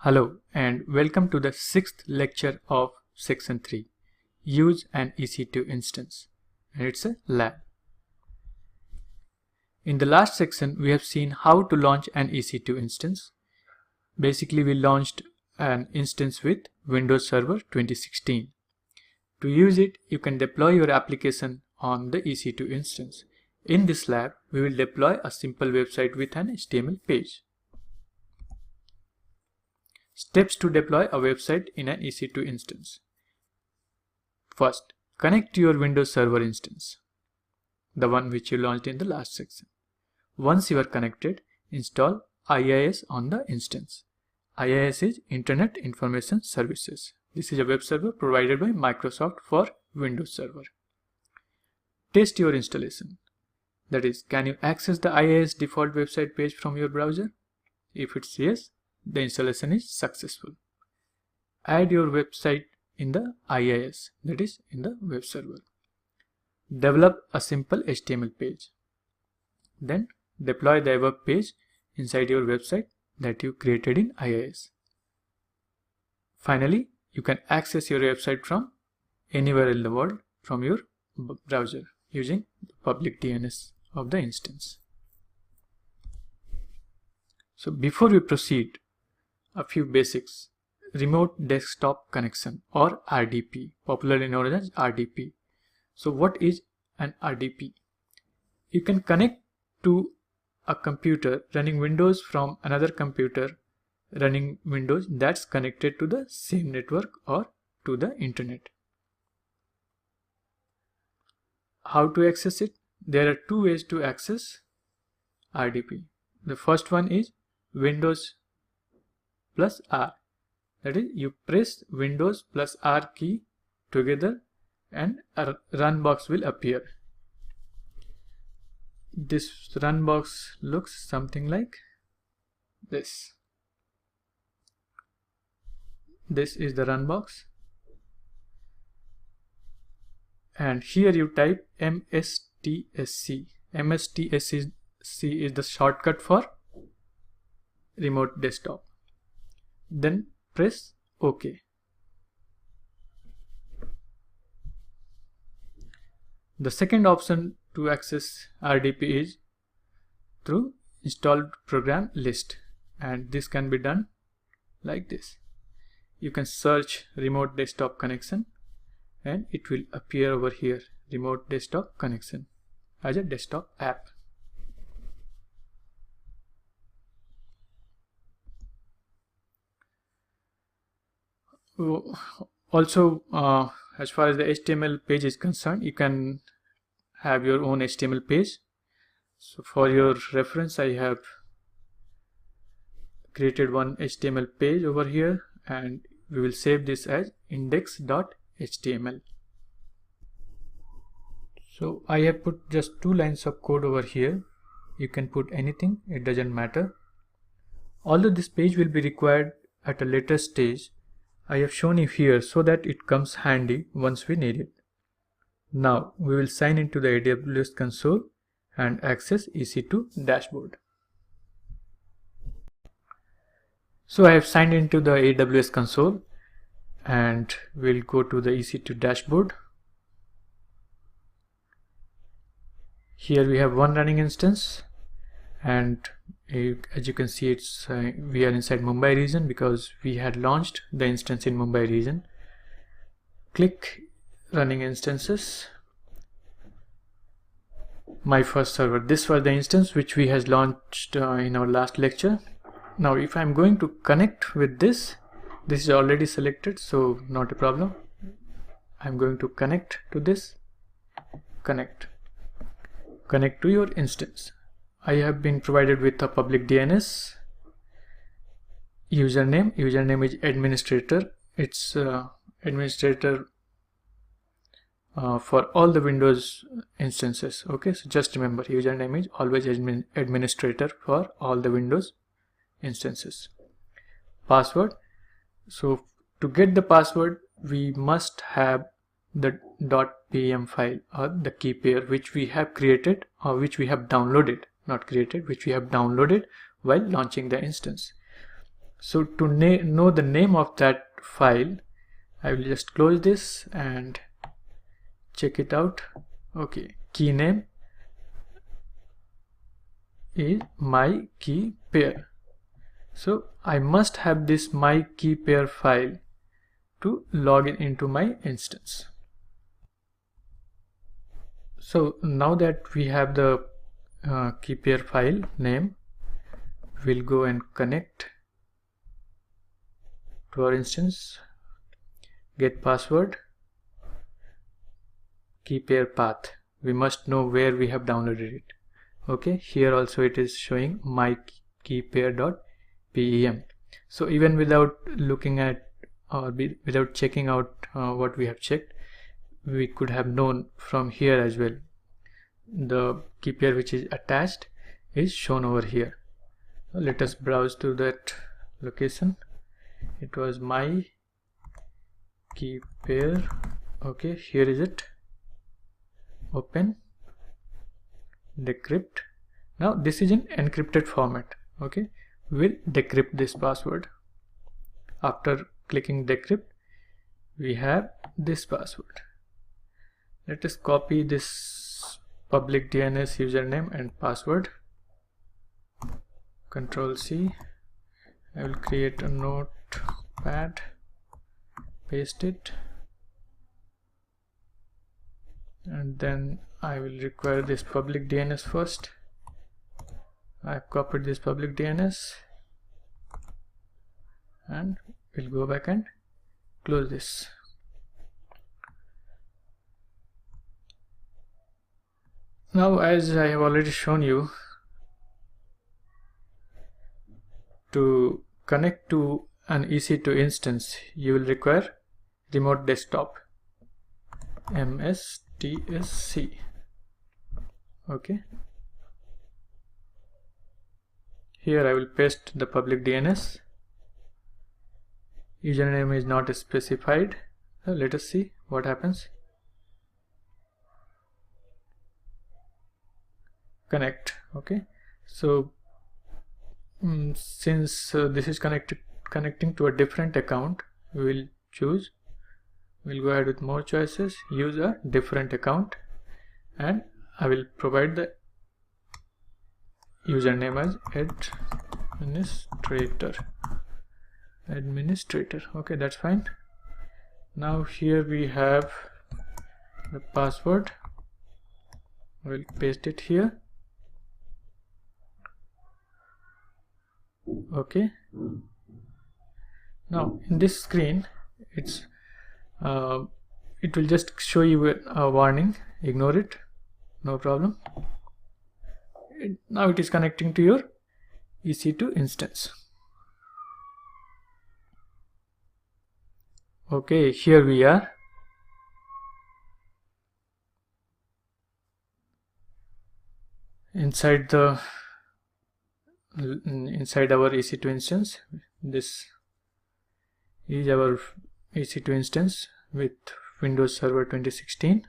Hello and welcome to the 6th lecture of section 3, Use an EC2 Instance, and it's a lab. In the last section we have seen how to launch an EC2 instance. Basically we launched an instance with Windows Server 2016. To use it, you can deploy your application on the EC2 instance. In this lab we will deploy a simple website with an HTML page. Steps to deploy a website in an EC2 instance. First, connect to your Windows Server instance, the one which you launched in the last section. Once you are connected, install IIS on the instance. IIS is Internet Information Services. This is a web server provided by Microsoft for Windows Server. Test your installation. That is, can you access the IIS default website page from your browser? If it's yes, the installation is successful. Add your website in the IIS, that is in the web server. Develop a simple HTML page. Then deploy the above page inside your website that you created in IIS. Finally, you can access your website from anywhere in the world from your browser using the public DNS of the instance. So before we proceed, a few basics. Remote desktop connection or RDP, popularly known as RDP. So what is an RDP? You can connect to a computer running Windows from another computer running Windows that's connected to the same network or to the internet. How to access it? There are two ways to access RDP. The first one is Windows plus R. That is, you press Windows plus R key together and a run box will appear. This run box looks something like this. This is the run box. And here you type MSTSC. MSTSC is the shortcut for remote desktop. Then press OK. The second option to access RDP is through installed program list, and this can be done like this. You can search remote desktop connection and it will appear over here, remote desktop connection, as a desktop app. Also, as far as the HTML page is concerned, you can have your own HTML page. So for your reference, I have created one HTML page over here, and we will save this as index.html. So I have put just 2 lines of code over here. You can put anything, it doesn't matter. Although this page will be required at a later stage, I have shown you here so that it comes handy once we need it. Now we will sign into the AWS console and access EC2 dashboard. So I have signed into the AWS console and we'll go to the EC2 dashboard. Here we have one running instance, and as you can see, it's we are inside Mumbai region because we had launched the instance in Mumbai region. Click running instances. My first server. This was the instance which we has launched in our last lecture. Now if I'm going to connect with this is already selected, so not a problem. I'm going to connect to this. Connect to your instance. I have been provided with a public DNS. Username is administrator. It's administrator for all the Windows instances. Okay, so just remember, username is always administrator for all the Windows instances. Password. So to get the password, we must have the .pem file or the key pair which we have created or which we have downloaded, not created, which we have downloaded while launching the instance. So to know the name of that file, I will just close this and check it out. Okay, key name is my key pair. So I must have this my key pair file to log in into my instance. So now that we have the key pair file name, we'll go and connect to our instance, get password, key pair path. We must know where we have downloaded it. Okay, here also it is showing my key pair.pem. So even without looking at or without checking out what we have checked, we could have known from here as well. The key pair which is attached is shown over here. So let us browse to that location. It was my key pair. Okay, here is it. Open, decrypt. Now this is in encrypted format. Okay, we'll decrypt this password. After clicking decrypt, we have this password. Let us copy this public DNS username and password. Control C. I will create a notepad, paste it, and then I will require this public DNS first. I've copied this public DNS and we'll go back and close this. Now, as I have already shown you, to connect to an EC2 instance, you will require remote desktop, MSDSC. Okay, here I will paste the public DNS. Username is not specified. So let us see what happens. Connect. Okay, so since this is connecting to a different account, we'll go ahead with more choices, use a different account, and I will provide the username as administrator. Okay, that's fine. Now here we have the password. We'll paste it here. Okay, now in this screen it will just show you a warning. Ignore it, no problem. Now it is connecting to your EC2 instance. Okay, here we are. Inside our EC2 instance. This is our EC2 instance with Windows Server 2016.